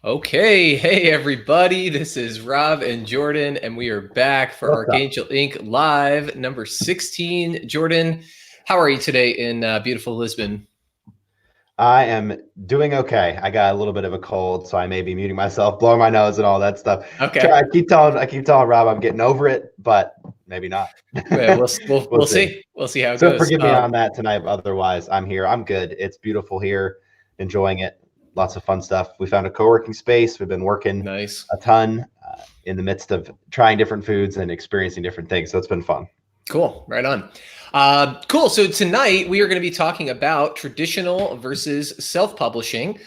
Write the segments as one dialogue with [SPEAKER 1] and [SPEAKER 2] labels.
[SPEAKER 1] Okay, hey everybody, this is Rob and Jordan, and we are back for
[SPEAKER 2] What's up?
[SPEAKER 1] Archangel Ink Live number 16. Jordan, how are you today in beautiful Lisbon?
[SPEAKER 2] I am doing okay. I got a little bit of a cold, so I may be muting myself, blowing my nose, and all that stuff.
[SPEAKER 1] Okay,
[SPEAKER 2] I keep telling Rob I'm getting over it, but maybe not.
[SPEAKER 1] well, we'll
[SPEAKER 2] We'll see.
[SPEAKER 1] see. We'll see how it
[SPEAKER 2] So
[SPEAKER 1] goes.
[SPEAKER 2] forgive me on that tonight. Otherwise, I'm here. I'm good. It's beautiful here. Enjoying it. Lots of fun stuff. We found a co-working space. We've been working
[SPEAKER 1] Nice.
[SPEAKER 2] a ton in the midst of trying different foods and experiencing different things. So it's been fun.
[SPEAKER 1] Cool, right on. Cool. So tonight we are going to be talking about traditional versus self-publishing.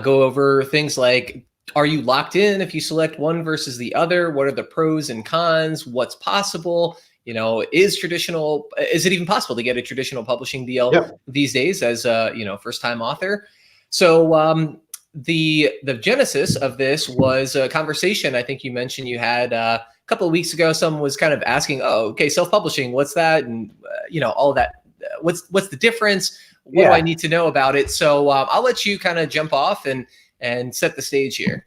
[SPEAKER 1] Go over things like, are you locked in if you select one versus the other? What are the pros and cons? What's possible? Is it even possible to get a traditional publishing deal
[SPEAKER 2] Yep.
[SPEAKER 1] these days as a, first-time author? So the genesis of this was a conversation I think you mentioned you had couple of weeks ago. Someone was kind of asking, oh, okay, self-publishing, what's that? And all of that, what's the difference? What do I need to know about it? So I'll let you kind of jump off and set the stage here.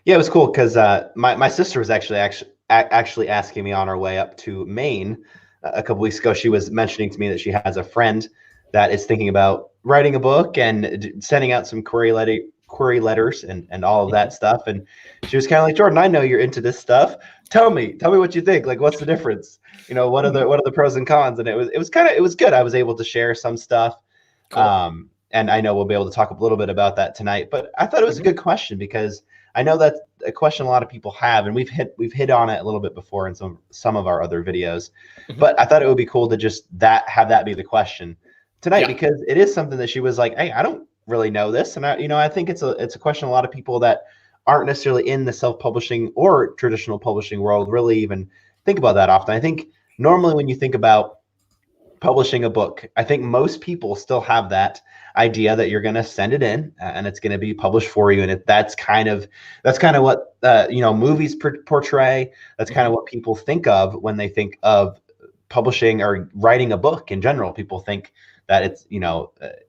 [SPEAKER 2] Yeah, it was cool because my sister was actually asking me on our way up to Maine a couple weeks ago. She was mentioning to me that she has a friend that is thinking about writing a book and sending out some query letters and all of that stuff. And she was kind of like, Jordan, I know you're into this stuff. Tell me what you think. Like, what's the difference? What are the pros and cons? And it was good. I was able to share some stuff.
[SPEAKER 1] Cool.
[SPEAKER 2] And I know we'll be able to talk a little bit about that tonight, but I thought it was a good question because I know that's a question a lot of people have, and we've hit on it a little bit before in some of our other videos. But I thought it would be cool to just have that be the question tonight, because it is something that she was like, hey, I don't really know this. And I think it's a question a lot of people that aren't necessarily in the self-publishing or traditional publishing world really even think about that often. I think normally when you think about publishing a book, I think most people still have that idea that you're going to send it in and it's going to be published for you. And that's kind of what movies portray. That's kind of what people think of when they think of publishing or writing a book in general. People think that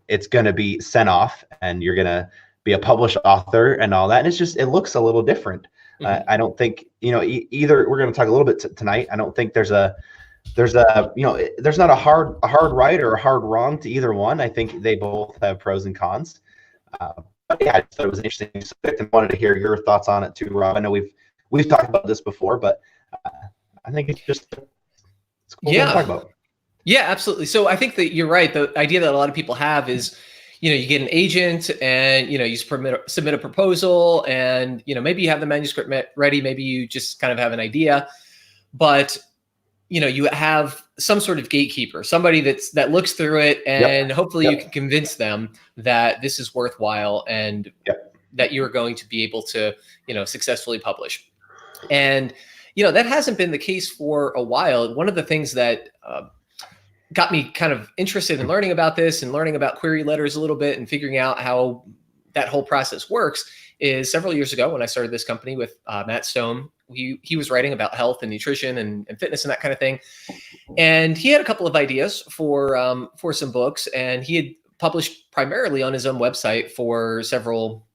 [SPEAKER 2] it's going to be sent off and you're going to be a published author and all that. And it looks a little different. I don't think, either we're going to talk a little bit tonight. I don't think there's not a hard right or a hard wrong to either one. I think they both have pros and cons. But yeah, I thought it was an interesting subject and wanted to hear your thoughts on it too, Rob. I know we've talked about this before, but I think it's cool to talk about.
[SPEAKER 1] Yeah, absolutely. So I think that you're right. The idea that a lot of people have is, you get an agent and, you submit a proposal and, maybe you have the manuscript ready. Maybe you just kind of have an idea, but, you have some sort of gatekeeper, somebody that looks through it and hopefully you can convince them that this is worthwhile and that you're going to be able to, successfully publish. And, that hasn't been the case for a while. One of the things that, got me kind of interested in learning about this and learning about query letters a little bit and figuring out how that whole process works is several years ago when I started this company with Matt Stone. He was writing about health and nutrition and fitness and that kind of thing. And he had a couple of ideas for some books, and he had published primarily on his own website for several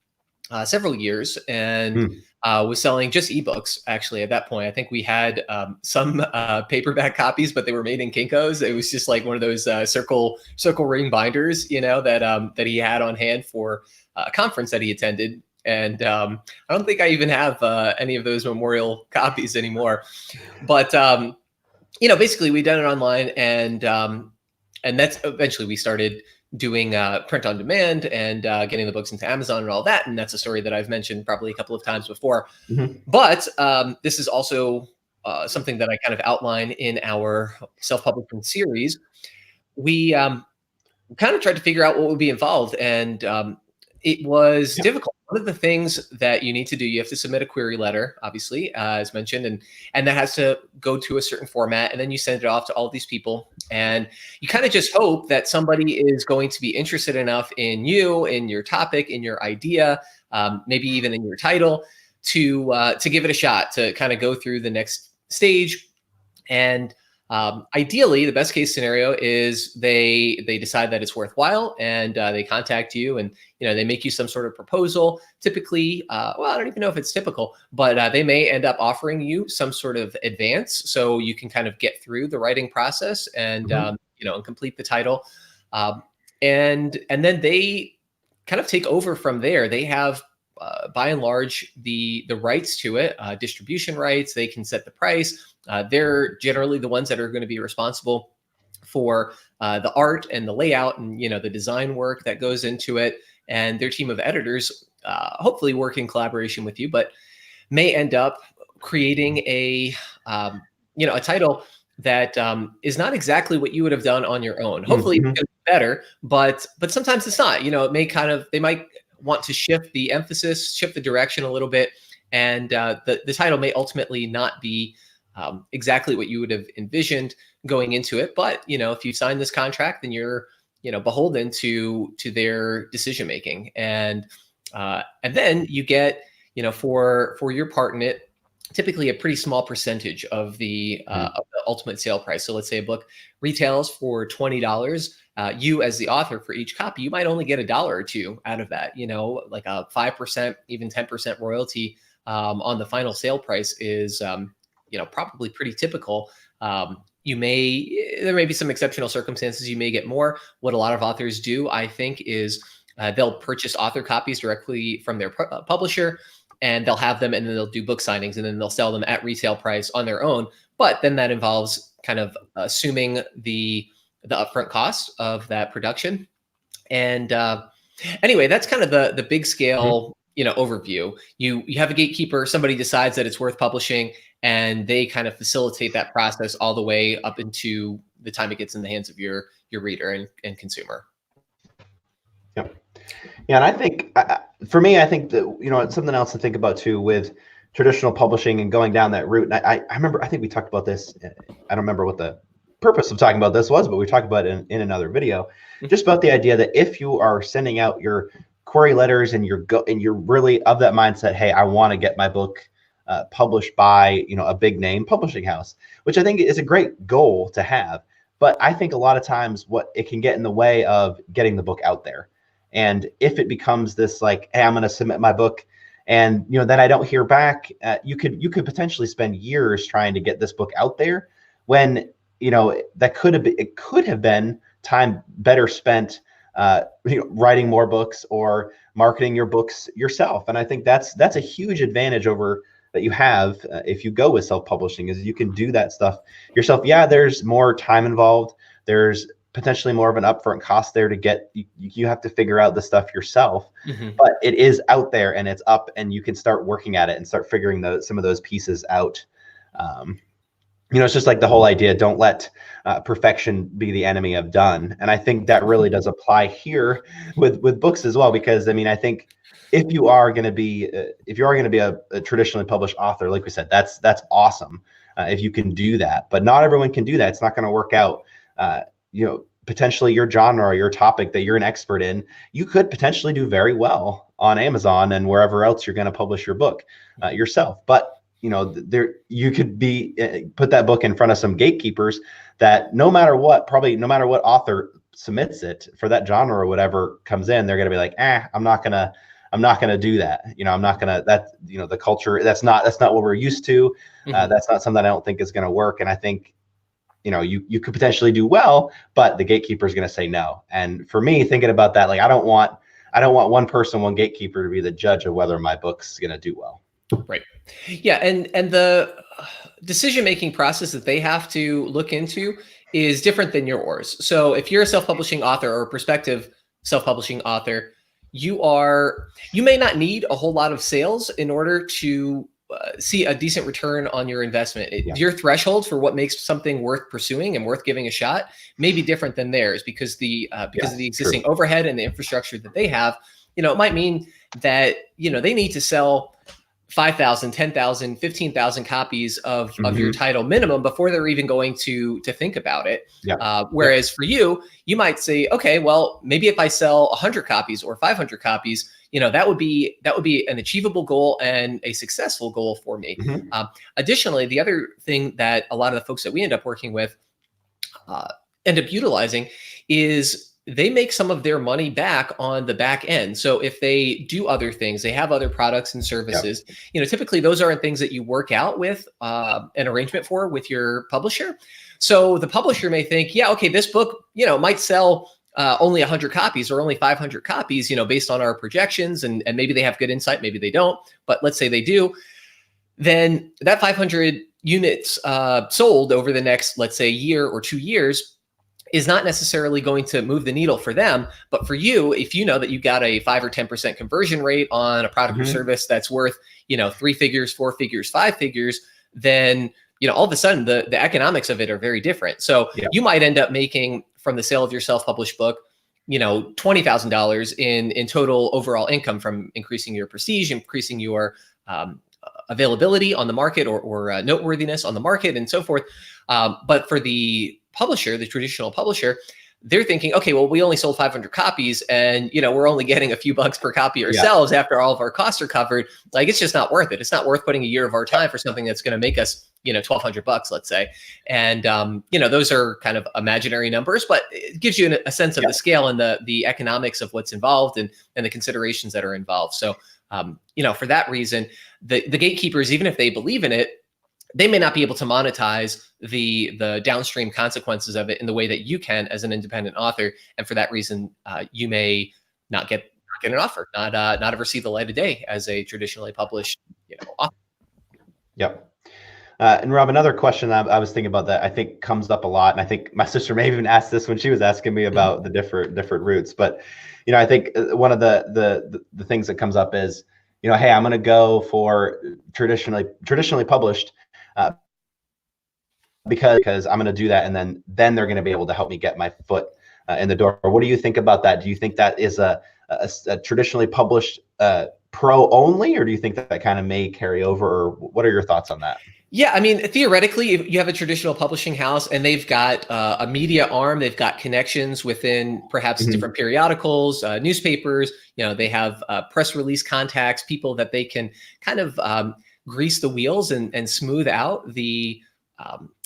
[SPEAKER 1] years and was selling just ebooks. Actually, at that point, I think we had some paperback copies, but they were made in Kinko's. It was just like one of those circle ring binders, that he had on hand for a conference that he attended. And I don't think I even have any of those memorial copies anymore. But basically, we done it online, and that's eventually we started doing print on demand and getting the books into Amazon and all that. And that's a story that I've mentioned probably a couple of times before. But this is also something that I kind of outline in our self-publishing series. We kind of tried to figure out what would be involved, and it was difficult. One of the things that you need to do, you have to submit a query letter, obviously, as mentioned, and that has to go to a certain format, and then you send it off to all these people, and you kind of just hope that somebody is going to be interested enough in you, in your topic, in your idea, maybe even in your title, to give it a shot, to kind of go through the next stage. And Ideally, the best case scenario is they decide that it's worthwhile, and they contact you, and they make you some sort of proposal. Typically, well, I don't even know if it's typical, but they may end up offering you some sort of advance, so you can kind of get through the writing process and and complete the title, and then they kind of take over from there. They have by and large the rights to it, distribution rights. They can set the price. They're generally the ones that are going to be responsible for the art and the layout and the design work that goes into it. And their team of editors hopefully work in collaboration with you, but may end up creating a a title that is not exactly what you would have done on your own. Hopefully it's going to be better, but sometimes it's not. It may they might want to shift the emphasis, shift the direction a little bit, and the title may ultimately not be exactly what you would have envisioned going into it. But if you sign this contract, then you're beholden to their decision making, and then you get for your part in it, typically a pretty small percentage of the ultimate sale price. So let's say a book retails for $20. You as the author, for each copy, you might only get $1 or $2 out of that. Like a 5%, even 10% royalty on the final sale price is probably pretty typical. There may be some exceptional circumstances. You may get more. What a lot of authors do, I think, is they'll purchase author copies directly from their publisher, and they'll have them, and then they'll do book signings, and then they'll sell them at retail price on their own. But then that involves kind of assuming the upfront cost of that production. And anyway, that's kind of the big scale, overview. You have a gatekeeper. Somebody decides that it's worth publishing, and they kind of facilitate that process all the way up into the time it gets in the hands of your reader and consumer.
[SPEAKER 2] Yep. Yeah, and I think for me, I think that it's something else to think about too with traditional publishing and going down that route. And I remember, I think we talked about this. I don't remember what the purpose of talking about this was, but we talked about it in another video, just about the idea that if you are sending out your query letters and you're really of that mindset, hey, I want to get my book published by a big name publishing house, which I think is a great goal to have. But I think a lot of times what it can get in the way of getting the book out there. And if it becomes this like, hey, I'm going to submit my book, and then I don't hear back, you could potentially spend years trying to get this book out there, when that could have been time better spent writing more books or marketing your books yourself. And I think that's a huge advantage over that you have if you go with self-publishing, is you can do that stuff yourself. Yeah, there's more time involved. There's potentially more of an upfront cost there to get, you have to figure out the stuff yourself, but it is out there and it's up, and you can start working at it and start figuring some of those pieces out. It's just like the whole idea, don't let perfection be the enemy of done. And I think that really does apply here with books as well, because I think if you are going to be a traditionally published author, like we said, that's awesome if you can do that, but not everyone can do that. It's not going to work out. Potentially your genre or your topic that you're an expert in, you could potentially do very well on Amazon and wherever else you're going to publish your book yourself. But you could put that book in front of some gatekeepers that no matter what author submits it for that genre or whatever comes in, they're going to be like, I'm not going to do that. I'm not going to, the culture, that's not what we're used to. That's not something I don't think is going to work. And I think, you could potentially do well, but the gatekeeper is going to say no. And for me, thinking about that, like, I don't want one person, one gatekeeper to be the judge of whether my book's going to do well.
[SPEAKER 1] Right. Yeah. And the decision-making process that they have to look into is different than yours. So if you're a self-publishing author or a prospective self-publishing author, you may not need a whole lot of sales in order to see a decent return on your investment. Your threshold for what makes something worth pursuing and worth giving a shot may be different than theirs, because of the existing overhead and the infrastructure that they have. It might mean that they need to sell 5,000, 10,000, 15,000 copies of your title minimum before they're even going to think about it. Whereas for you, you might say, okay, well, maybe if I sell 100 copies or 500 copies, that would be an achievable goal and a successful goal for me. Additionally, the other thing that a lot of the folks that we end up working with uh, end up utilizing is they make some of their money back on the back end. So if they do other things, they have other products and services, typically those aren't things that you work out with an arrangement for with your publisher. So the publisher may think, yeah, okay, this book, might sell only 100 copies or only 500 copies, based on our projections, and maybe they have good insight, maybe they don't, but let's say they do. Then that 500 units sold over the next, let's say, year or 2 years is not necessarily going to move the needle for them. But for you, if you know that you got a 5 or 10% conversion rate on a product or service that's worth, 3 figures, 4 figures, 5 figures, then, all of a sudden the economics of it are very different. So you might end up making from the sale of your self-published book, $20,000 in total overall income from increasing your prestige, increasing your availability on the market or noteworthiness on the market and so forth. But for the publisher, the traditional publisher, they're thinking, okay, well, we only sold 500 copies and, we're only getting a few bucks per copy ourselves after all of our costs are covered. Like, it's just not worth it. It's not worth putting a year of our time for something that's going to make us, $1,200, let's say. And, those are kind of imaginary numbers, but it gives you a sense of the scale and the economics of what's involved and the considerations that are involved. So, for that reason, the gatekeepers, even if they believe in it, they may not be able to monetize the downstream consequences of it in the way that you can as an independent author. And for that reason, you may not get an offer, not ever see the light of day as a traditionally published author.
[SPEAKER 2] Yep. And Rob, another question I was thinking about that I think comes up a lot, and I think my sister may have even asked this when she was asking me about the different routes. But I think one of the things that comes up is, hey, I'm going to go for traditionally published. Because I'm going to do that, and then they're going to be able to help me get my foot in the door. What do you think about that? Do you think that is a traditionally published pro only, or do you think that kind of may carry over, or what are your thoughts on that?
[SPEAKER 1] Yeah, I mean, theoretically, if you have a traditional publishing house and they've got a media arm, they've got connections within perhaps different periodicals, newspapers, they have press release contacts, people that they can kind of grease the wheels and smooth out the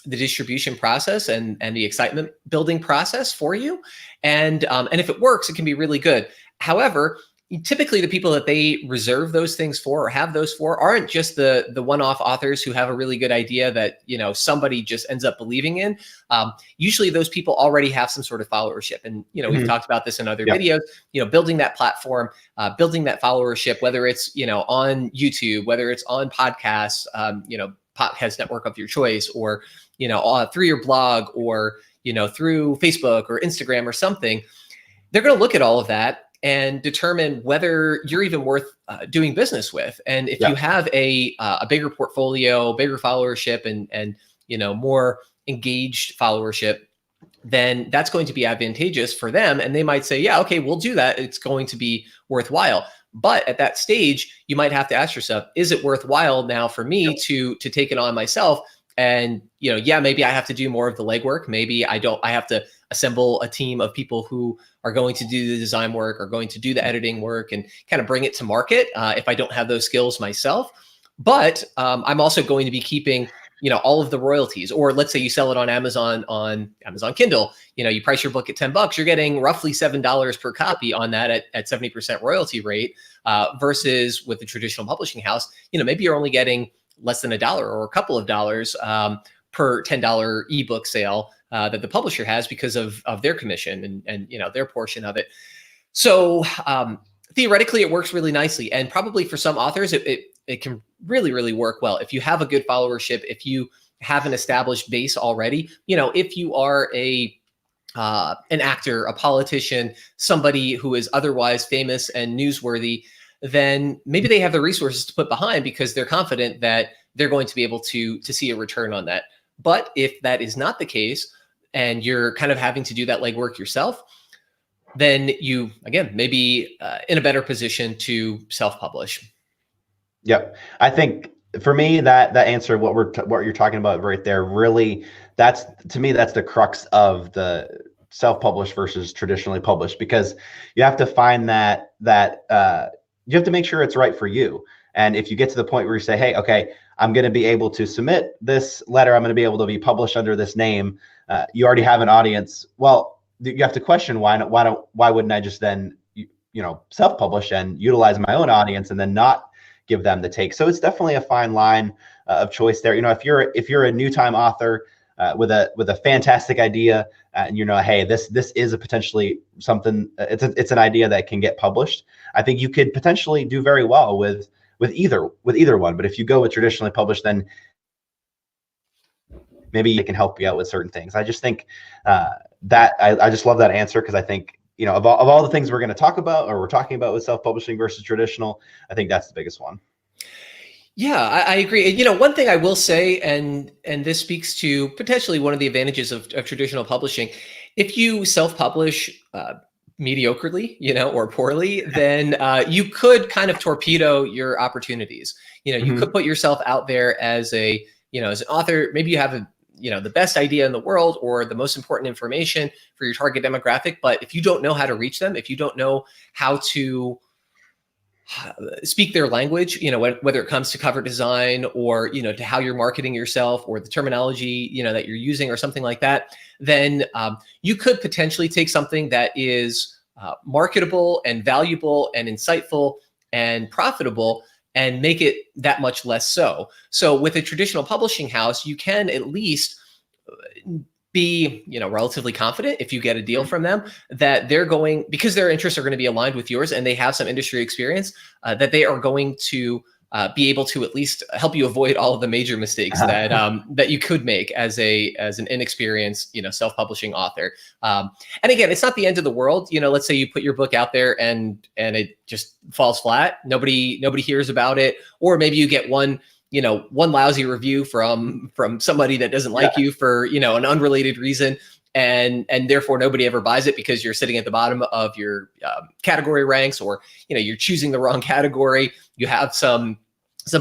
[SPEAKER 1] distribution process and the excitement building process for you. And if it works, it can be really good. However, typically the people that they reserve those things for or have those for aren't just the one-off authors who have a really good idea that, somebody just ends up believing in. Usually those people already have some sort of followership. And, we've talked about this in other videos, building that platform, building that followership, whether it's, on YouTube, whether it's on podcasts, podcast network of your choice, or, through your blog, or, through Facebook or Instagram or something. They're going to look at all of that and determine whether you're even worth doing business with. And if you have a bigger portfolio, bigger followership, and more engaged followership, then that's going to be advantageous for them. And they might say, yeah, okay, we'll do that. It's going to be worthwhile. But at that stage, you might have to ask yourself, is it worthwhile now for me to take it on myself? And, maybe I have to do more of the legwork. Maybe I have to assemble a team of people who are going to do the design work, or going to do the editing work, and kind of bring it to market if I don't have those skills myself. But I'm also going to be keeping, all of the royalties. Or let's say you sell it on Amazon Kindle, you price your book at $10, you're getting roughly $7 per copy on that at 70% royalty rate, versus with the traditional publishing house, maybe you're only getting less than $1 or a couple of dollars per $10 ebook sale that the publisher has because of their commission and their portion of it. So theoretically, it works really nicely, and probably for some authors, it can really, really work well if you have a good followership, if you have an established base already. If you are an actor, a politician, somebody who is otherwise famous and newsworthy, then maybe they have the resources to put behind because they're confident that they're going to be able to see a return on that. But if that is not the case, and you're kind of having to do that legwork yourself, then you, again, may be in a better position to self-publish.
[SPEAKER 2] Yep. I think for me, that answer, what you're talking about right there, really, to me, that's the crux of the self-published versus traditionally published, because you have to find that you have to make sure it's right for you. And if you get to the point where you say, hey, okay, I'm going to be able to submit this letter. I'm going to be able to be published under this name. You already have an audience. Well, you have to question why wouldn't I just then self-publish and utilize my own audience and then not give them the take. So it's definitely a fine line of choice there. If you're a new time author with a fantastic idea, and hey, this is a potentially something, it's an idea that can get published, I think you could potentially do very well with either one. But if you go with traditionally published, then maybe it can help you out with certain things. I just think that I just love that answer, because I think of all the things we're going to talk about, or we're talking about with self-publishing versus traditional, I think that's the biggest one.
[SPEAKER 1] Yeah, I agree. One thing I will say, and this speaks to potentially one of the advantages of traditional publishing, if you self-publish mediocrely, or poorly, then you could kind of torpedo your opportunities. You could put yourself out there as as an author. Maybe you have the best idea in the world or the most important information for your target demographic, but if you don't know how to reach them, if you don't know how to speak their language, whether it comes to cover design or, to how you're marketing yourself or the terminology, that you're using or something like that, then you could potentially take something that is marketable and valuable and insightful and profitable and make it that much less so. So with a traditional publishing house, you can at least be, relatively confident if you get a deal from them that they're going, because their interests are going to be aligned with yours and they have some industry experience, that they are going to be able to at least help you avoid all of the major mistakes that that you could make as an inexperienced, self-publishing author. And again, it's not the end of the world. Let's say you put your book out there and it just falls flat. Nobody hears about it, or maybe you get one lousy review from somebody that doesn't like you for, an unrelated reason. And therefore nobody ever buys it because you're sitting at the bottom of your category ranks, or, you're choosing the wrong category. You have some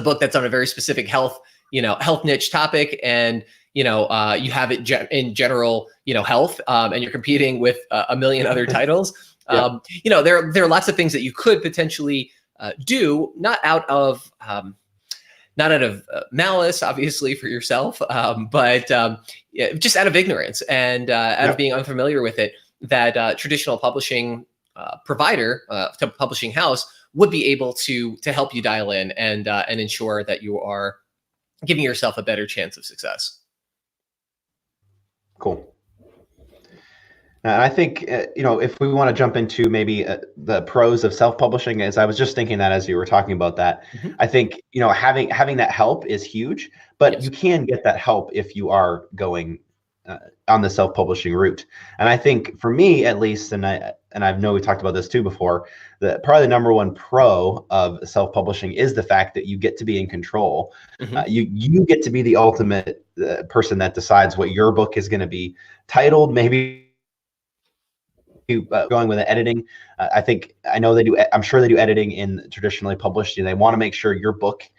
[SPEAKER 1] book that's on a very specific health niche topic, and, you have it in general, health, and you're competing with a million other titles. There are lots of things that you could potentially do, not out of malice, obviously, for yourself, but just out of ignorance and out of being unfamiliar with it, that traditional publishing provider, to publishing house, would be able to help you dial in and ensure that you are giving yourself a better chance of success.
[SPEAKER 2] Cool. And I think, if we want to jump into maybe the pros of self-publishing, as I was just thinking that as you were talking about that, I think, having that help is huge, but you can get that help if you are going on the self-publishing route. And I think for me, at least, and I know we talked about this too before, that probably the number one pro of self-publishing is the fact that you get to be in control. You get to be the ultimate person that decides what your book is going to be titled, maybe going with the editing. I'm sure they do editing in traditionally published, and they want to make sure your book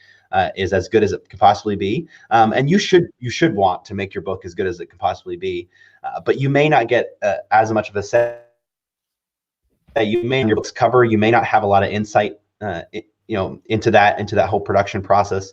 [SPEAKER 2] is as good as it could possibly be. And you should want to make your book as good as it could possibly be. But you may not get as much of a say. You may in your book's cover, you may not have a lot of insight, into that whole production process.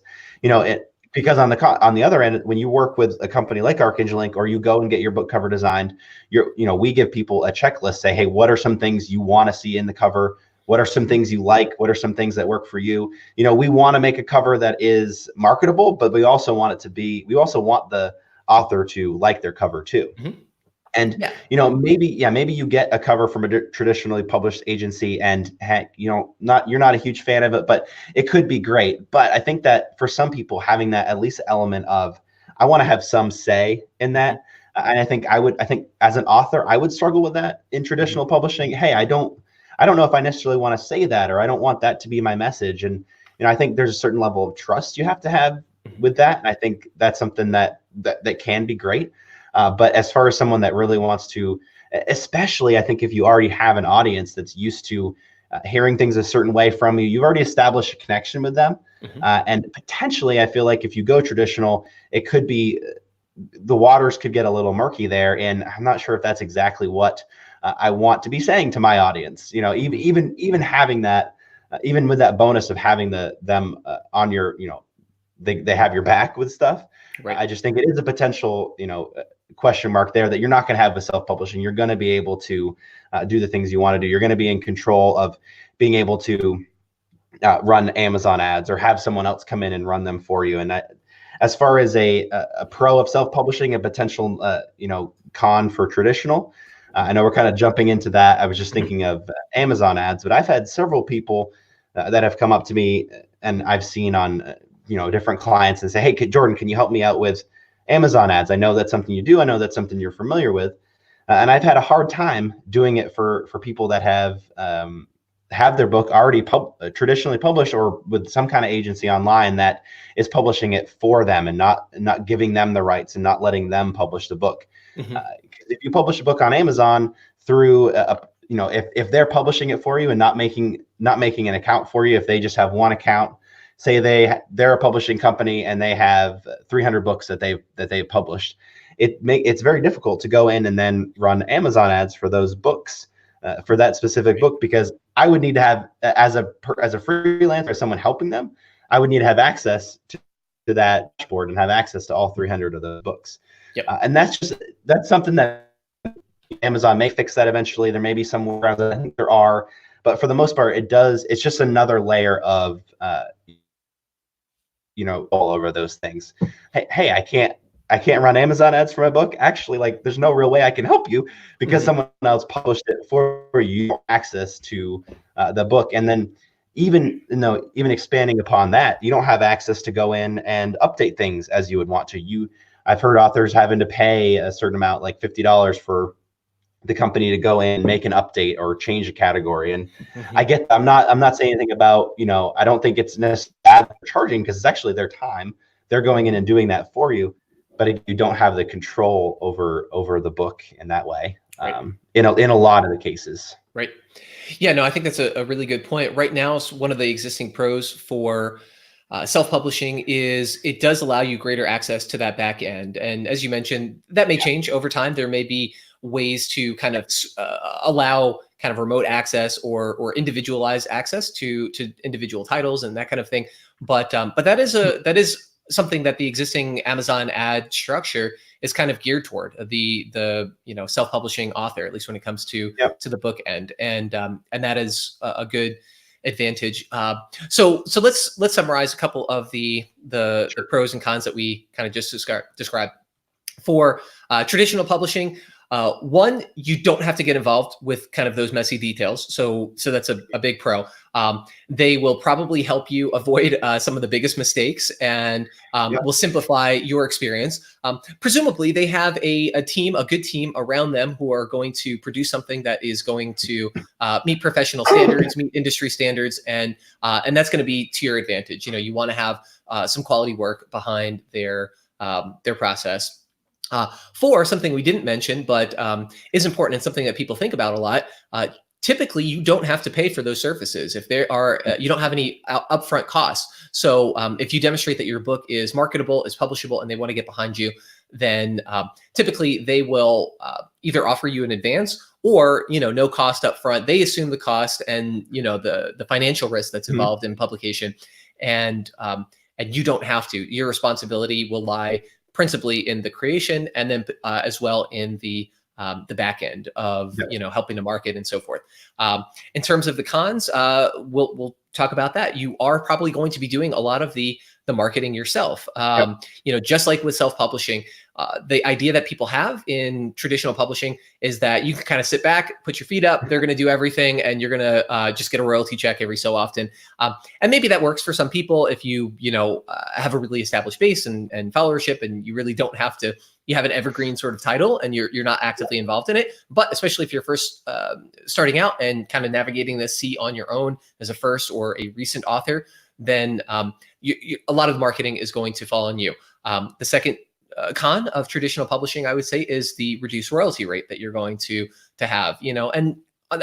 [SPEAKER 2] Because on the other end, when you work with a company like Archangel Ink, or you go and get your book cover designed, we give people a checklist, say, hey, what are some things you want to see in the cover? What are some things you like? What are some things that work for you? We want to make a cover that is marketable, but we also want the author to like their cover too. And, maybe you get a cover from a traditionally published agency and, you're not a huge fan of it, but it could be great. But I think that for some people, having that at least element of, I want to have some say in that. And I think as an author, I would struggle with that in traditional publishing. Hey, I don't know if I necessarily want to say that, or I don't want that to be my message. And, I think there's a certain level of trust you have to have with that. And I think that's something that can be great. But as far as someone that really wants to, especially I think if you already have an audience that's used to hearing things a certain way from you, you've already established a connection with them. And potentially, I feel like if you go traditional, it could be, the waters could get a little murky there. And I'm not sure if that's exactly what I want to be saying to my audience. Even having that, even with that bonus of having them on your, they have your back with stuff.
[SPEAKER 1] Right.
[SPEAKER 2] I just think it is a potential, question mark there that you're not going to have with self-publishing. You're going to be able to do the things you want to do. You're going to be in control of being able to run Amazon ads or have someone else come in and run them for you. And as far as a pro of self-publishing, a potential, con for traditional, I know we're kind of jumping into that. I was just thinking of Amazon ads, but I've had several people that have come up to me, and I've seen on, different clients and say, hey, Jordan, can you help me out with Amazon ads? I know that's something you do. I know that's something you're familiar with. And I've had a hard time doing it for people that have their book already traditionally published, or with some kind of agency online that is publishing it for them and not giving them the rights and not letting them publish the book.
[SPEAKER 1] Mm-hmm.
[SPEAKER 2] If you publish a book on Amazon through if they're publishing it for you and not making an account for you, if they just have one account, say they're a publishing company and they have 300 books that they've published, it's very difficult to go in and then run Amazon ads for those books, for that specific book, because I would need to have, as a freelancer, someone helping them, I would need to have access to that dashboard and have access to all 300 of the books.
[SPEAKER 1] Yep.
[SPEAKER 2] And that's something that Amazon may fix that eventually. There may be somewhere else, I think there are, but for the most part, it's just another layer of, all over those things. Hey, I can't run Amazon ads for my book. Actually, there's no real way I can help you because someone else published it for you, access to the book. And then even expanding upon that, you don't have access to go in and update things as you would want to. I've heard authors having to pay a certain amount, like $50, for the company to go in, make an update or change a category. And I get, I'm not saying anything about, I don't think it's necessarily bad for charging, because it's actually their time. They're going in and doing that for you, but you don't have the control over the book in that way.
[SPEAKER 1] Right.
[SPEAKER 2] In a lot of the cases.
[SPEAKER 1] Right. Yeah, no, I think that's a really good point. Right now, one of the existing pros for self-publishing is it does allow you greater access to that back end. And as you mentioned, that may change over time. There may be ways to kind of allow kind of remote access or individualized access to individual titles and that kind of thing. But that is something that the existing Amazon ad structure is kind of geared toward, the self-publishing author, at least when it comes to the book end, and that is a good advantage. So let's summarize a couple of the pros and cons that we kind of just described for traditional publishing. One, you don't have to get involved with kind of those messy details. So that's a big pro. They will probably help you avoid some of the biggest mistakes and will simplify your experience. Presumably they have a good team around them who are going to produce something that is going to meet professional standards, meet industry standards, and that's going to be to your advantage. You want to have some quality work behind their process. For something we didn't mention, but is important and something that people think about a lot, typically you don't have to pay for those services if there are, you don't have any upfront costs. So if you demonstrate that your book is marketable, is publishable, and they want to get behind you, then typically they will either offer you an advance or, no cost upfront. They assume the cost and, the financial risk that's involved in publication. And you don't have to. Your responsibility will lie principally in the creation, and then as well in the back end of helping to market and so forth. In terms of the cons, we'll talk about that. You are probably going to be doing a lot of the marketing yourself. Just like with self-publishing, the idea that people have in traditional publishing is that you can kind of sit back, put your feet up, they're going to do everything, and you're going to just get a royalty check every so often. And maybe that works for some people if you have a really established base and followership, and you really don't have to, you have an evergreen sort of title and you're not actively involved in it. But especially if you're first starting out and kind of navigating this sea on your own as a first or a recent author, then a lot of marketing is going to fall on you. The second con of traditional publishing, I would say, is the reduced royalty rate that you're going to have, and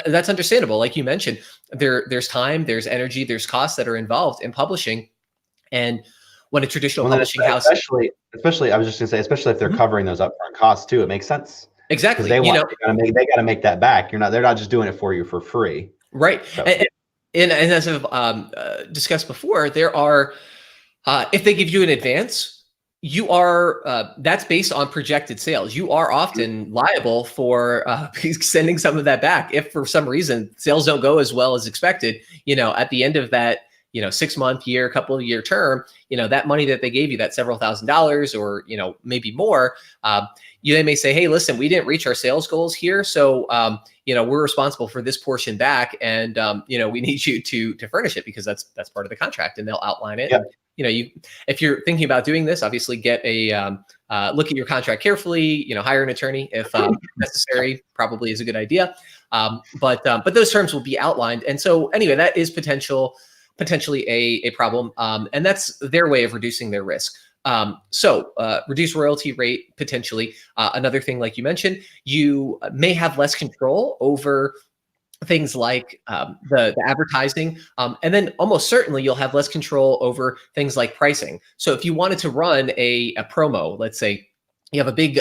[SPEAKER 1] that's understandable. Like you mentioned, there's time, there's energy, there's costs that are involved in publishing. And when a traditional publishing house,
[SPEAKER 2] especially, I was just gonna say, especially if they're covering those upfront costs too, it makes sense.
[SPEAKER 1] Exactly.
[SPEAKER 2] They got to make that back. They're not just doing it for you for free.
[SPEAKER 1] Right. So. And as I've discussed before, there are If they give you an advance, you are that's based on projected sales. You are often liable for sending some of that back if for some reason sales don't go as well as expected. At the end of that 6-month, year, couple of year term, that money that they gave you, that several $1,000s or maybe more, they may say, hey, listen, we didn't reach our sales goals here, so we're responsible for this portion back, and we need you to furnish it because that's part of the contract, and they'll outline it.
[SPEAKER 2] Yep.
[SPEAKER 1] If you're thinking about doing this, obviously get a look at your contract carefully. Hire an attorney if necessary. Probably is a good idea. But those terms will be outlined, and so anyway, that is potentially a problem, and that's their way of reducing their risk. So reduce royalty rate potentially. Another thing, like you mentioned, you may have less control over things like the advertising, and then almost certainly you'll have less control over things like pricing. So if you wanted to run a promo, let's say you have a big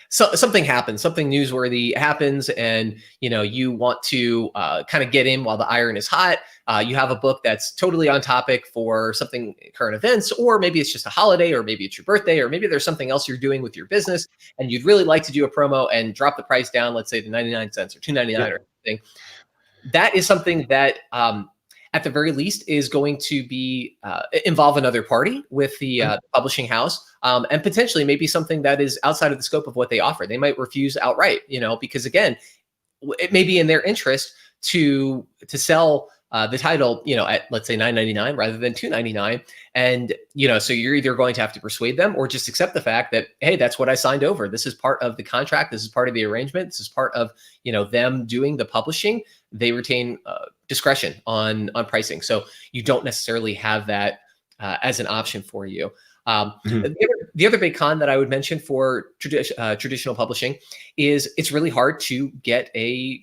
[SPEAKER 1] something happens, something newsworthy happens, and you want to kind of get in while the iron is hot. You have a book that's totally on topic for something current events, or maybe it's just a holiday, or maybe it's your birthday, or maybe there's something else you're doing with your business, and you'd really like to do a promo and drop the price down, let's say to 99 cents or $2.99 or something. That is something that at the very least is going to be involve another party with the publishing house, and potentially maybe something that is outside of the scope of what they offer. They might refuse outright, because again, it may be in their interest to sell the title, at let's say $9.99 rather than $2.99, and so you're either going to have to persuade them or just accept the fact that, hey, that's what I signed over. This is part of the contract. This is part of the arrangement. This is part of them doing the publishing. They retain discretion on pricing, so you don't necessarily have that as an option for you. The other big con that I would mention for traditional publishing is it's really hard to get a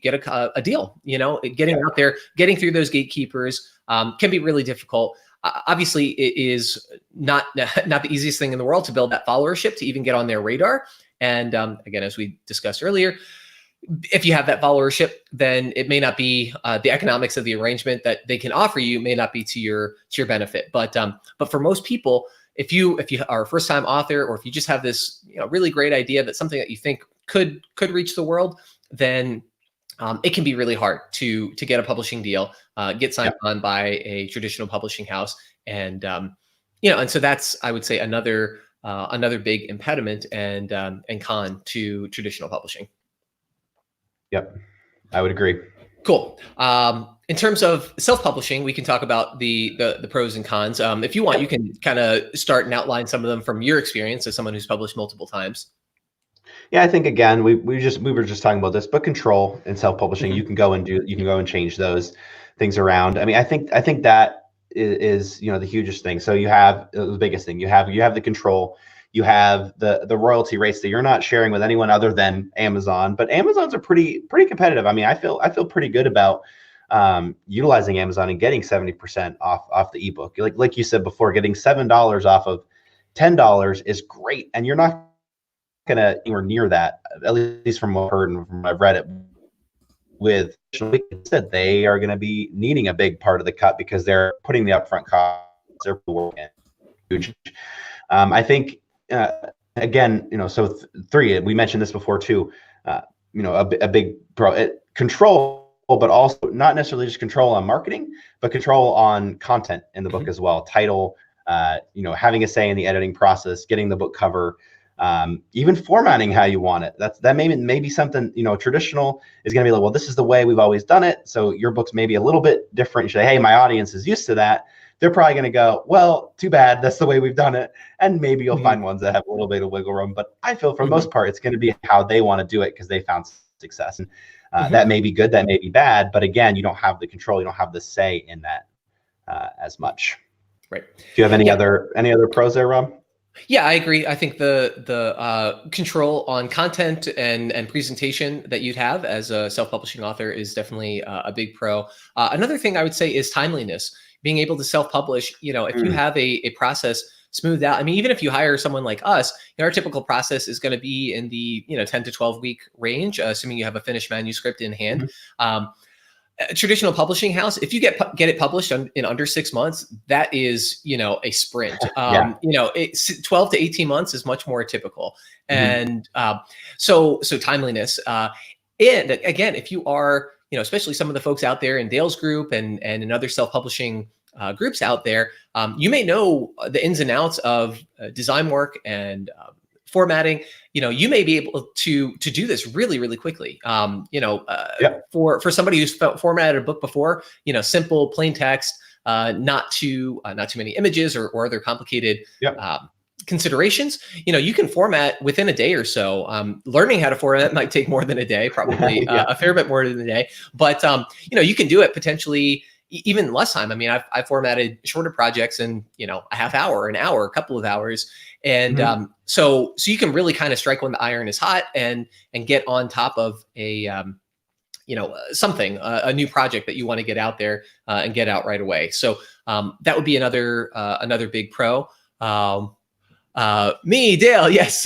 [SPEAKER 1] deal. Getting out there, getting through those gatekeepers can be really difficult. Obviously, it is not the easiest thing in the world to build that followership, to even get on their radar. And again, as we discussed earlier, if you have that followership, then it may not be the economics of the arrangement that they can offer you may not be to your benefit. But for most people, if you are a first time author, or if you just have this really great idea, that's something that you think could reach the world, then it can be really hard to get a publishing deal, get signed on by a traditional publishing house, and and so that's, I would say, another big impediment and con to traditional publishing.
[SPEAKER 2] Yep, I would agree.
[SPEAKER 1] Cool. In terms of self-publishing, we can talk about the pros and cons. If you want, you can kind of start and outline some of them from your experience as someone who's published multiple times.
[SPEAKER 2] Yeah, I think again, we were just talking about this, but control in self-publishing, you can go and change those things around. I mean, I think that is the hugest thing. So you have the biggest thing. You have the control. You have the royalty rates that you're not sharing with anyone other than Amazon, but Amazon's are pretty competitive. I mean, I feel pretty good about utilizing Amazon and getting 70% off the ebook. Like you said before, getting $7 off of $10 is great, and you're not gonna anywhere near that, at least from what I've heard and from what I've read it. With that, they are going to be needing a big part of the cut because they're putting the upfront costs. They're working huge. I think. Again, so three, we mentioned this before too, a big control, but also not necessarily just control on marketing, but control on content in the book as well. Title, having a say in the editing process, getting the book cover, even formatting how you want it. That may be something, traditional is going to be like, well, this is the way we've always done it. So your book's maybe a little bit different. You say, hey, my audience is used to that. They're probably going to go, well, too bad. That's the way we've done it. And maybe you'll find ones that have a little bit of wiggle room. But I feel for the most part, it's going to be how they want to do it because they found success. And that may be good, that may be bad. But again, you don't have the control. You don't have the say in that as much.
[SPEAKER 1] Right.
[SPEAKER 2] Do you have any other pros there, Rob?
[SPEAKER 1] Yeah, I agree. I think the control on content and presentation that you'd have as a self-publishing author is definitely a big pro. Another thing I would say is timeliness. Being able to self-publish, if you have a process smoothed out. I mean, even if you hire someone like us, our typical process is going to be in the 10 to 12 week range, assuming you have a finished manuscript in hand. a traditional publishing house, if you get it published in under 6 months, that is, a sprint.
[SPEAKER 2] Yeah.
[SPEAKER 1] 12 to 18 months is much more typical.
[SPEAKER 2] Mhm.
[SPEAKER 1] And so timeliness. And again, if you are, especially some of the folks out there in Dale's group and in other self-publishing groups out there, you may know the ins and outs of design work and formatting. You may be able to do this really, really quickly. For somebody who's formatted a book before, simple, plain text, not too many images or other complicated considerations. You can format within a day or so. Learning how to format might take more than a day, probably a fair bit more than a day. But you can do it potentially even less time. I mean, I've formatted shorter projects in a half hour, an hour, a couple of hours. And so you can really kind of strike when the iron is hot and get on top of a something, a new project that you want to get out there and get out right away. So that would be another big pro. Dale, yes.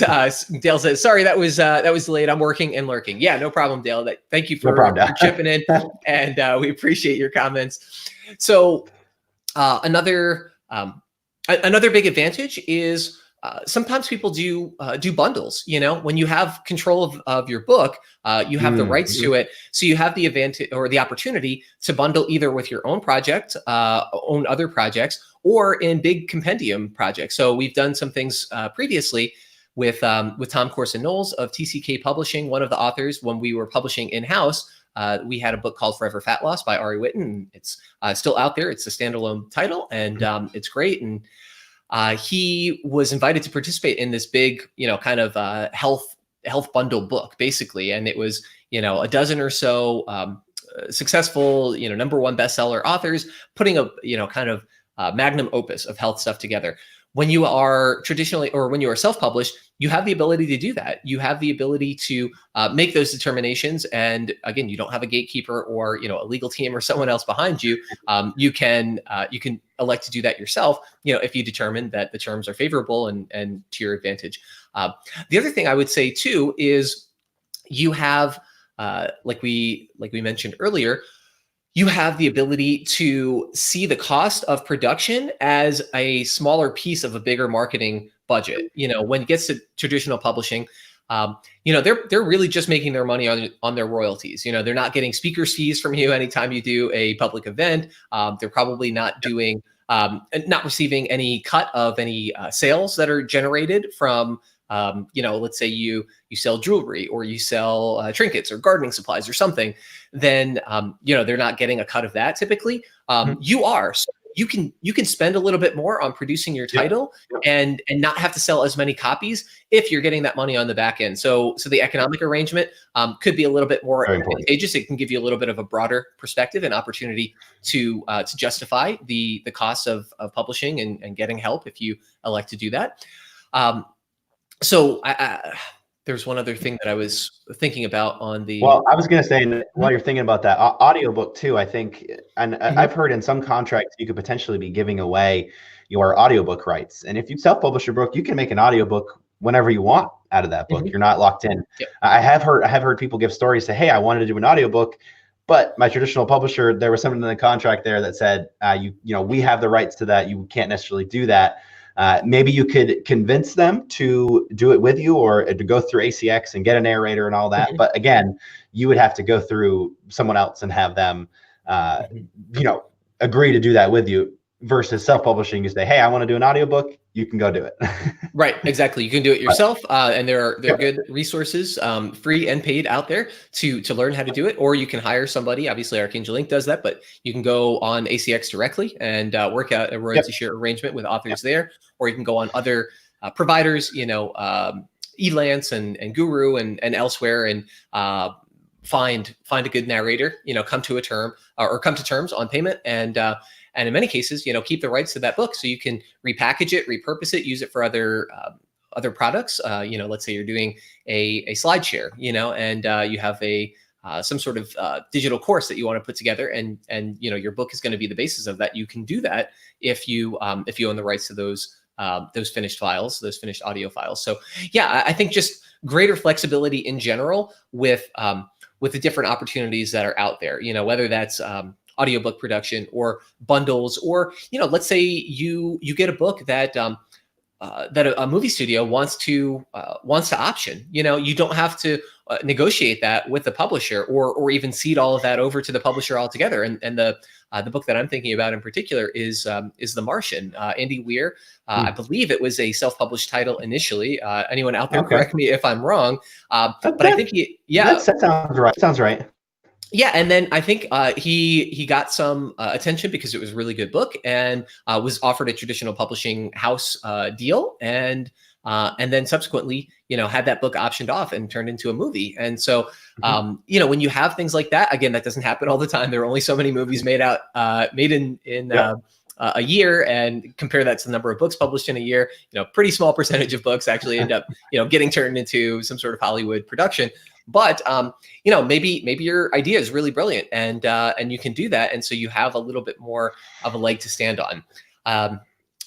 [SPEAKER 1] Dale says, sorry, that was delayed. I'm working and lurking. Yeah, no problem, Dale. Thank you for chipping in, and we appreciate your comments. So another big advantage is sometimes people do bundles. When you have control of your book, you have the rights to it, so you have the advantage or the opportunity to bundle either with your own project, own other projects, or in big compendium projects. So we've done some things previously with Tom Corson-Knowles of TCK Publishing, one of the authors. When we were publishing in-house, we had a book called Forever Fat Loss by Ari Whitten. It's still out there. It's a standalone title, and it's great. And he was invited to participate in this big, kind of health bundle book, basically. And it was, a dozen or so successful, #1 bestseller authors putting a, kind of magnum opus of health stuff together. When you are traditionally, or when you are self-published, you have the ability to do that. You have the ability to make those determinations. And again, you don't have a gatekeeper or, a legal team or someone else behind you. You can elect to do that yourself, if you determine that the terms are favorable and to your advantage. The other thing I would say too is you have, like we mentioned earlier, you have the ability to see the cost of production as a smaller piece of a bigger marketing budget. When it gets to traditional publishing, they're really just making their money on their royalties. They're not getting speakers fees from you anytime you do a public event. They're probably not doing, not receiving any cut of any sales that are generated from, let's say you sell jewelry or you sell trinkets or gardening supplies or something, then, they're not getting a cut of that typically. You are. So you can spend a little bit more on producing your title and not have to sell as many copies if you're getting that money on the back end. So the economic arrangement could be a little bit more advantageous. It can give you a little bit of a broader perspective and opportunity to justify the costs of publishing and getting help if you elect to do that. So there's one other thing that I was thinking about on the.
[SPEAKER 2] Well, I was going to say, while you're thinking about that audiobook too, I think, and I've heard in some contracts you could potentially be giving away your audiobook rights. And if you self-publish your book, you can make an audiobook whenever you want out of that book. You're not locked in. I have heard people give stories, say, hey, I wanted to do an audiobook, but my traditional publisher, there was something in the contract there that said, we have the rights to that. You can't necessarily do that. Maybe you could convince them to do it with you or to go through ACX and get a narrator and all that. But again, you would have to go through someone else and have them, agree to do that with you. Versus self-publishing, you say, hey, I want to do an audiobook, you can go do it.
[SPEAKER 1] Right, exactly. You can do it yourself. And there are good resources, free and paid out there to learn how to do it. Or you can hire somebody. Obviously, Archangel Ink does that, but you can go on ACX directly and work out a royalty share arrangement with authors there. Or you can go on other providers, Elance and Guru and elsewhere and find a good narrator, come to a term or come to terms on payment and in many cases, keep the rights to that book so you can repackage it, repurpose it, use it for other products. Let's say you're doing a slide share, and you have some sort of digital course that you want to put together, and your book is going to be the basis of that. You can do that if you own the rights to those finished files, those finished audio files. So yeah, I think just greater flexibility in general with with the different opportunities that are out there, whether that's audiobook production or bundles, or, let's say you get a book that that a movie studio wants to option. You don't have to negotiate that with the publisher, or even cede all of that over to the publisher altogether. And the book that I'm thinking about in particular is The Martian. Andy Weir, I believe it was a self-published title initially. Anyone out there, correct me if I'm wrong. But I think
[SPEAKER 2] that sounds right. Sounds right.
[SPEAKER 1] Yeah, and then I think he got some attention because it was a really good book, and was offered a traditional publishing house deal, and then subsequently, had that book optioned off and turned into a movie. And so, when you have things like that, again, that doesn't happen all the time. There are only so many movies made in a year, and compare that to the number of books published in a year. Pretty small percentage of books actually end up, getting turned into some sort of Hollywood production. But maybe your idea is really brilliant, and you can do that, and so you have a little bit more of a leg to stand on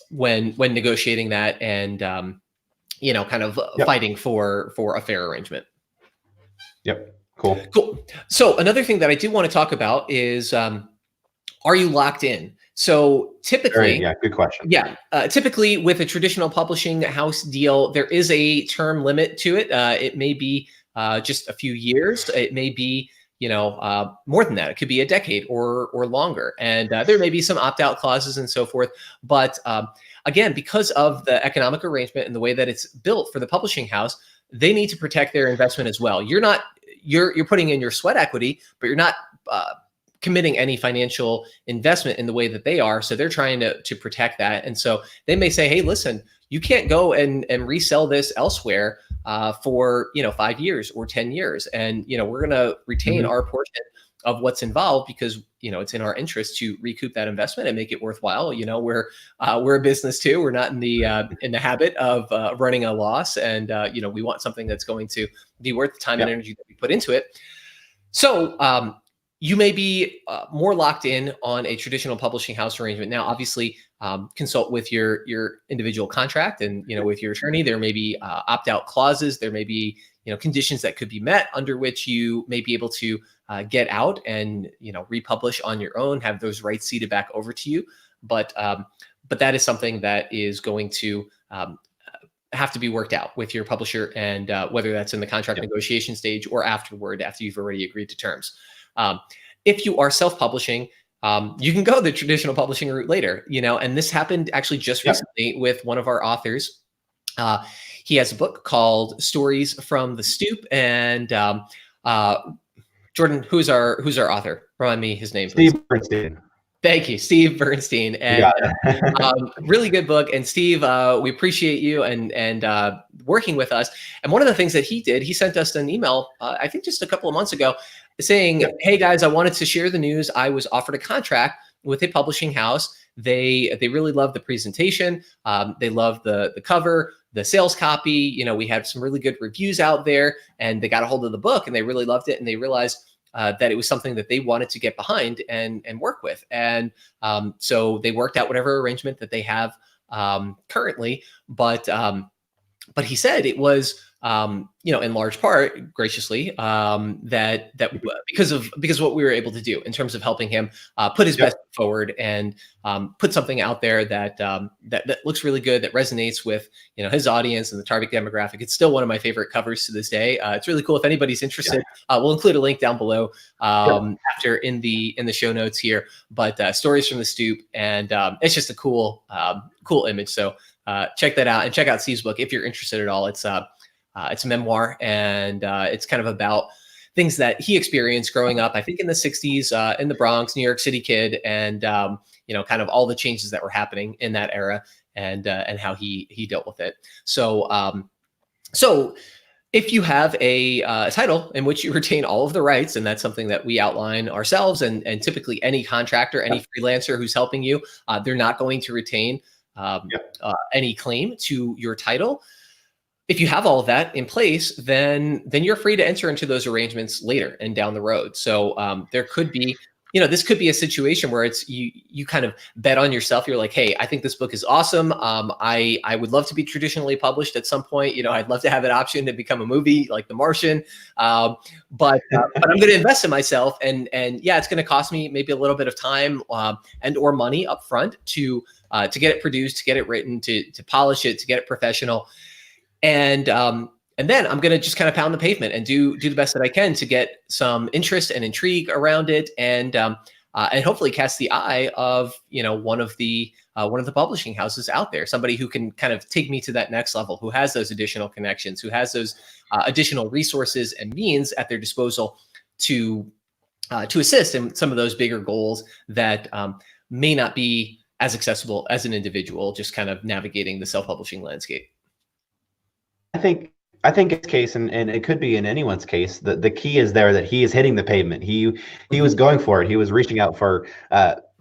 [SPEAKER 1] when negotiating that, and kind of fighting for a fair arrangement.
[SPEAKER 2] Yep. Cool.
[SPEAKER 1] So another thing that I do want to talk about is, are you locked in? So typically,
[SPEAKER 2] good question.
[SPEAKER 1] Typically with a traditional publishing house deal, there is a term limit to it. It may be just a few years. It may be, more than that. It could be a decade or longer. And there may be some opt-out clauses and so forth. But again, because of the economic arrangement and the way that it's built for the publishing house, they need to protect their investment as well. You're putting in your sweat equity, but you're not committing any financial investment in the way that they are. So they're trying to protect that. And so they may say, hey, listen, you can't go and resell this elsewhere for 5 years or 10 years. And, we're going to retain our portion of what's involved, because, it's in our interest to recoup that investment and make it worthwhile. We're a business too. We're not in the habit of running a loss. And, we want something that's going to be worth the time and energy that we put into it. So, you may be more locked in on a traditional publishing house arrangement. Now, obviously, consult with your individual contract, and with your attorney. There may be opt-out clauses. There may be conditions that could be met under which you may be able to get out and republish on your own, have those rights ceded back over to you. But that is something that is going to have to be worked out with your publisher, and whether that's in the contract negotiation stage or afterward, after you've already agreed to terms. If you are self-publishing, you can go the traditional publishing route later, and this happened actually just recently with one of our authors. He has a book called Stories from the Stoop, and Jordan, who's our author? Remind me his name, please.
[SPEAKER 2] Steve Bernstein.
[SPEAKER 1] Thank you, Steve Bernstein. And really good book. And Steve, we appreciate you and working with us. And one of the things that he did, he sent us an email, I think just a couple of months ago, saying, hey guys, I wanted to share the news. I was offered a contract with a publishing house. They really loved the presentation. They loved the cover, the sales copy. We had some really good reviews out there, and they got a hold of the book and they really loved it. And they realized that it was something that they wanted to get behind and work with. And so they worked out whatever arrangement that they have currently. But he said it was, in large part, graciously, that because of what we were able to do in terms of helping him put his best forward and put something out there that looks really good, that resonates with his audience and the target demographic. It's still one of my favorite covers to this day. It's really cool. If anybody's interested, we'll include a link down below after in the show notes here. But Stories from the Stoop, and it's just a cool image. So check that out, and check out Steve's book if you're interested at all. It's a memoir, and it's kind of about things that he experienced growing up, I think in the 60s, in the Bronx, New York City kid, and kind of all the changes that were happening in that era, and how he dealt with it. So if you have a title in which you retain all of the rights, and that's something that we outline ourselves, and typically any contractor, any freelancer who's helping you, they're not going to retain any claim to your title. If you have all of that in place, then you're free to enter into those arrangements later and down the road. So there could be this could be a situation where it's you kind of bet on yourself. You're like, hey, I think this book is awesome. I would love to be traditionally published at some point. I'd love to have an option to become a movie like The Martian. But I'm going to invest in myself, and yeah, it's going to cost me maybe a little bit of time and or money up front to get it produced, to get it written, to polish it, to get it professional, and then I'm going to just kind of pound the pavement and do the best that I can to get some interest and intrigue around it, and hopefully cast the eye of one of the publishing houses out there, somebody who can kind of take me to that next level, who has those additional connections, who has those additional resources and means at their disposal to assist in some of those bigger goals that may not be as accessible as an individual just kind of navigating the self-publishing landscape.
[SPEAKER 2] I think its case, and it could be in anyone's case, the key is there that he is hitting the pavement. He was going for it. He was reaching out for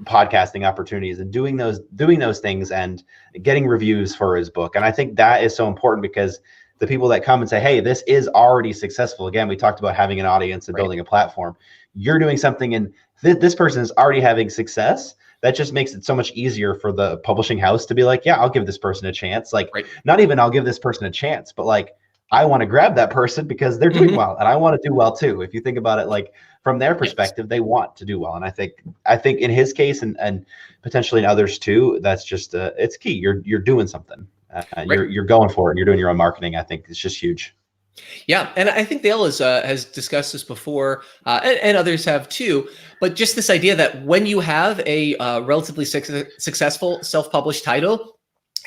[SPEAKER 2] podcasting opportunities and doing those things and getting reviews for his book. And I think that is so important, because the people that come and say, hey, this is already successful. Again, we talked about having an audience and building a platform. You're doing something, and this person is already having success. That just makes it so much easier for the publishing house to be like, yeah, I'll give this person a chance. Like, not even I'll give this person a chance, but like, I want to grab that person because they're doing well, and I want to do well too. If you think about it, like from their perspective, they want to do well. And I think in his case and potentially in others too, that's just it's key. You're doing something. You're going for it, and you're doing your own marketing. I think it's just huge.
[SPEAKER 1] Yeah, and I think Dale has discussed this before, and others have too. But just this idea that when you have a relatively successful self-published title,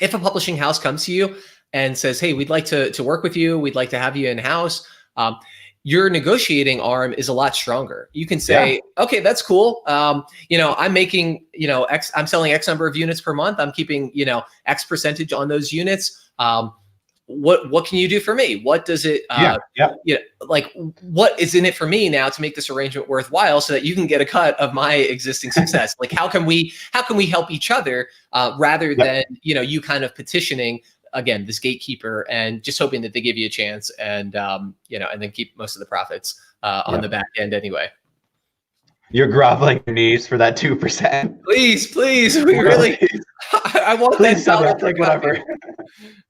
[SPEAKER 1] if a publishing house comes to you and says, hey, we'd like to work with you, we'd like to have you in-house, your negotiating arm is a lot stronger. You can say, okay, that's cool. I'm making, X, I'm selling X number of units per month. I'm keeping, X percentage on those units. What can you do for me? What does it, like what is in it for me now to make this arrangement worthwhile so that you can get a cut of my existing success? Like, how can we help each other rather than, you kind of petitioning, again, this gatekeeper and just hoping that they give you a chance and, and then keep most of the profits on the back end anyway.
[SPEAKER 2] You're groveling your knees for that 2%.
[SPEAKER 1] Please, we really, I want that dollar.
[SPEAKER 2] Take whatever.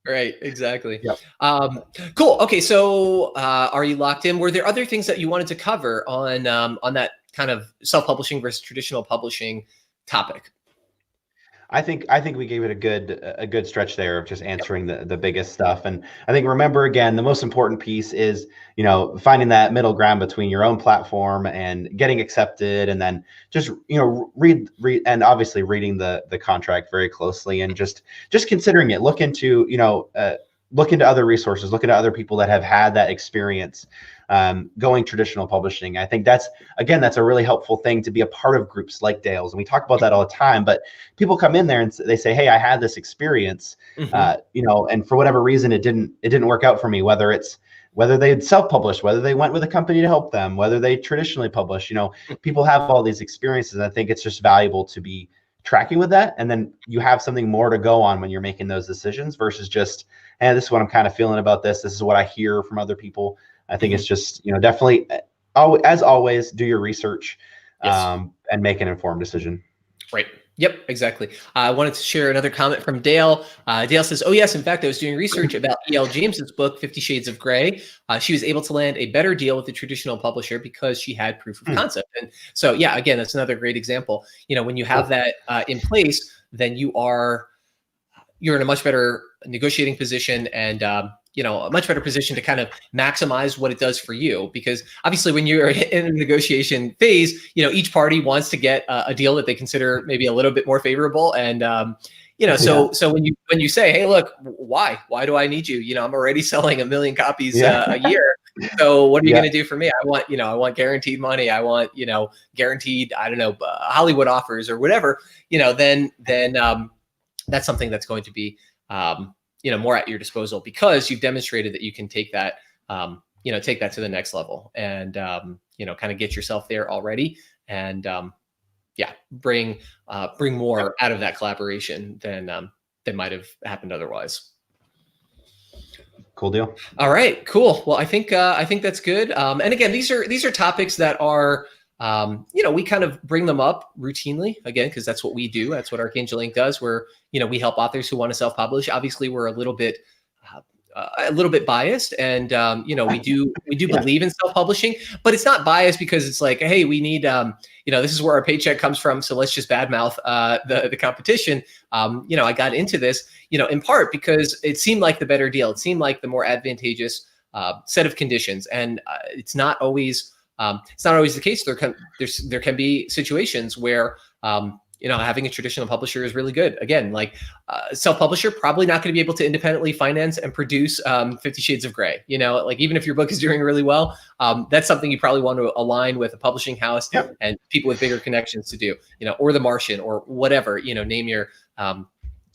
[SPEAKER 1] Right, exactly.
[SPEAKER 2] Yep.
[SPEAKER 1] Cool. Okay, so are you locked in? Were there other things that you wanted to cover on that kind of self-publishing versus traditional publishing topic?
[SPEAKER 2] I think we gave it a good stretch there of just answering the biggest stuff. And I think, remember, again, the most important piece is, finding that middle ground between your own platform and getting accepted, and then just, read and obviously reading the contract very closely, and just considering it. Look into other resources, look into other people that have had that experience going traditional publishing. I think that's a really helpful thing, to be a part of groups like Dale's. And we talk about that all the time, but people come in there and they say, hey, I had this experience, and for whatever reason, it didn't work out for me, whether they self-published, whether they went with a company to help them, whether they traditionally publish. People have all these experiences. And I think it's just valuable to be tracking with that. And then you have something more to go on when you're making those decisions, versus just, hey, this is what I'm kind of feeling about this. This is what I hear from other people. I think it's just, definitely, as always, do your research and make an informed decision.
[SPEAKER 1] Right. Yep, exactly. I wanted to share another comment from Dale. Dale says, oh, yes, in fact, I was doing research about E.L. James's book, 50 Shades of Grey. She was able to land a better deal with the traditional publisher because she had proof of concept. And so, yeah, again, that's another great example. When you have that in place, then you're in a much better negotiating position, and a much better position to kind of maximize what it does for you. Because obviously when you're in a negotiation phase, each party wants to get a deal that they consider maybe a little bit more favorable. And, so when you say, hey, look, why do I need you? I'm already selling 1 million copies a year. So what are you going to do for me? I want guaranteed money. I want, guaranteed, I don't know, Hollywood offers or whatever, then that's something that's going to be, more at your disposal, because you've demonstrated that you can take that, take that to the next level, and, kind of get yourself there already, and, bring more out of that collaboration than might have happened otherwise.
[SPEAKER 2] Cool deal.
[SPEAKER 1] All right, cool. Well, I think that's good. And again, these are topics that are, we kind of bring them up routinely, again, because that's what we do. That's what Archangel Ink does, where, we help authors who want to self-publish. Obviously, we're a little bit biased, and we do believe in self-publishing, but it's not biased because it's like, hey, we need this is where our paycheck comes from, so let's just badmouth the competition. I got into this in part because it seemed like the better deal. It seemed like the more advantageous set of conditions, and it's not always the case. There can be situations where having a traditional publisher is really good. Again, like self-publisher, probably not going to be able to independently finance and produce 50 Shades of Grey. Like even if your book is doing really well, that's something you probably want to align with a publishing house and people with bigger connections to do, or The Martian or whatever, name your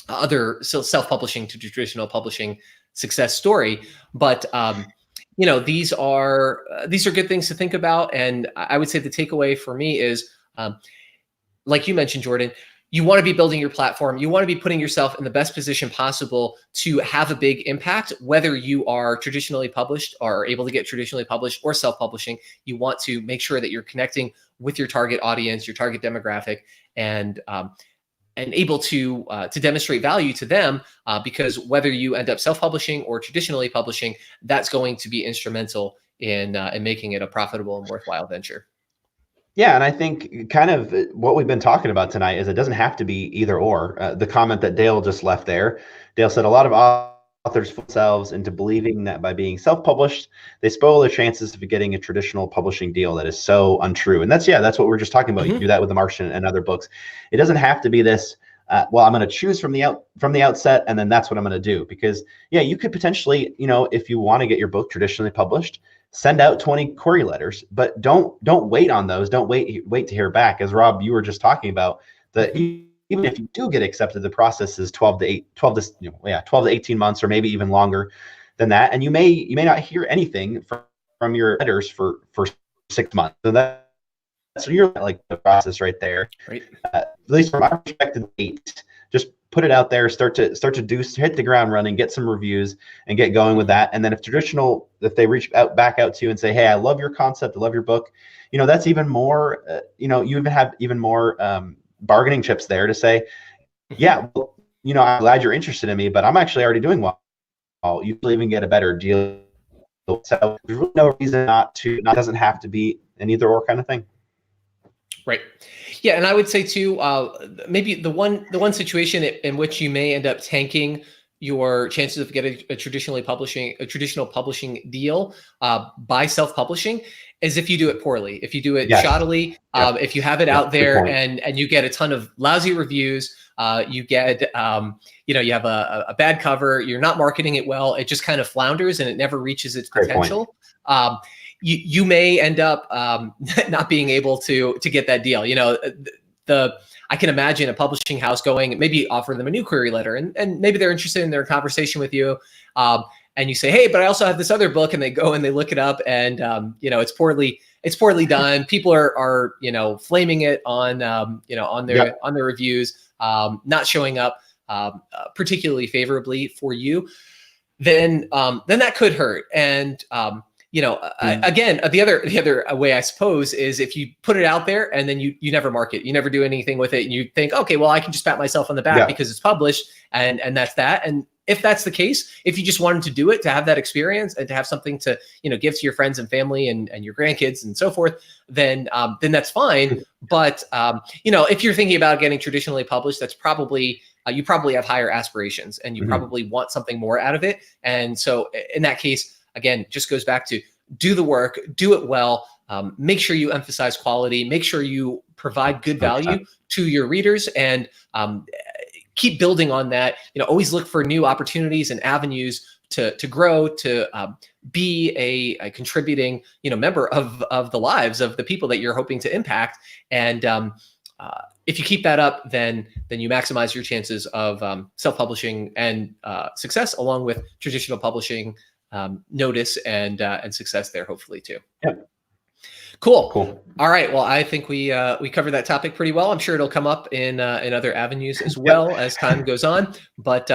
[SPEAKER 1] other self-publishing to traditional publishing success story. But these are good things to think about. And I would say the takeaway for me is, like you mentioned, Jordan, you want to be building your platform. You want to be putting yourself in the best position possible to have a big impact, whether you are traditionally published or able to get traditionally published or self-publishing. You want to make sure that you're connecting with your target audience, your target demographic, and able to demonstrate value to them, because whether you end up self-publishing or traditionally publishing, that's going to be instrumental in making it a profitable and worthwhile venture.
[SPEAKER 2] Yeah, and I think kind of what we've been talking about tonight is it doesn't have to be either or. The comment that Dale just left there, Dale said a lot of authors fool themselves into believing that by being self-published, they spoil their chances of getting a traditional publishing deal. That is so untrue. And that's what we were just talking about. You do that with The Martian and other books. It doesn't have to be this, well, I'm going to choose from the outset, and then that's what I'm going to do. Because you could potentially, if you want to get your book traditionally published, send out 20 query letters, but don't wait on those. Don't wait to hear back. As Rob, you were just talking about, that even if you do get accepted, the process is 12 to 18 months, or maybe even longer than that. And you may not hear anything from your letters for 6 months. So that's you're like the process right there. Right. At least from my perspective, just put it out there, start to hit the ground running, get some reviews, and get going with that. And then if they reach back out to you and say, hey, I love your concept, I love your book, that's even more, you even have even more bargaining chips there to say, yeah, well, I'm glad you're interested in me, but I'm actually already doing well. You will even get a better deal. So there's really no reason it doesn't have to be an either or kind of thing.
[SPEAKER 1] Right. Yeah, and I would say too, maybe the one situation in which you may end up tanking your chances of getting a traditional publishing deal by self-publishing is if you do it poorly. If you do it shoddily, if you have it out there and you get a ton of lousy reviews, you get you have a bad cover, you're not marketing it well, it just kind of flounders and it never reaches its potential. You may end up not being able to get that deal. I can imagine a publishing house maybe offer them a new query letter, and maybe they're interested in their conversation with you. And you say, hey, but I also have this other book, and they go and they look it up, and it's poorly done. People are flaming it on their reviews, not showing up particularly favorably for you. Then that could hurt. And again, the other way, I suppose, is if you put it out there and then you never market, you never do anything with it, and you think, okay, well, I can just pat myself on the back because it's published, and that's that. And if that's the case, if you just wanted to do it to have that experience and to have something to give to your friends and family and your grandkids and so forth, then that's fine. But if you're thinking about getting traditionally published, that's probably you probably have higher aspirations, and you probably want something more out of it. And so in that case, again, just goes back to do the work, do it well, make sure you emphasize quality, make sure you provide good value to your readers, and keep building on that. Always look for new opportunities and avenues to grow, to be a contributing member of the lives of the people that you're hoping to impact. And if you keep that up, then you maximize your chances of self-publishing and success, along with traditional publishing notice and success there, hopefully too.
[SPEAKER 2] Yep.
[SPEAKER 1] Cool.
[SPEAKER 2] Cool.
[SPEAKER 1] All right. Well, I think we covered that topic pretty well. I'm sure it'll come up in other avenues as well as time goes on. But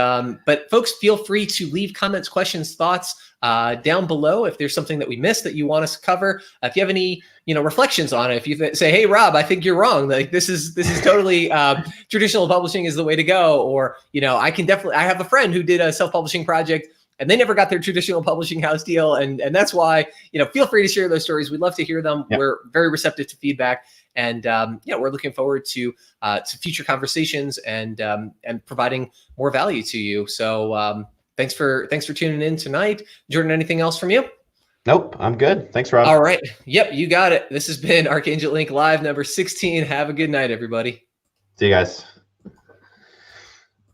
[SPEAKER 1] folks, feel free to leave comments, questions, thoughts down below if there's something that we missed that you want us to cover. If you have any reflections on it, if you say, hey Rob, I think you're wrong, like this is totally traditional publishing is the way to go, or I have a friend who did a self-publishing project and they never got their traditional publishing house deal, and that's why feel free to share those stories. We'd love to hear them.
[SPEAKER 2] Yep.
[SPEAKER 1] We're very receptive to feedback, and we're looking forward to future conversations and providing more value to you. So thanks for tuning in tonight. Jordan, anything else from you?
[SPEAKER 2] Nope, I'm good. Thanks, Rob.
[SPEAKER 1] All right. Yep, you got it. This has been Archangel Ink Live number 16. Have a good night, everybody.
[SPEAKER 2] See you guys.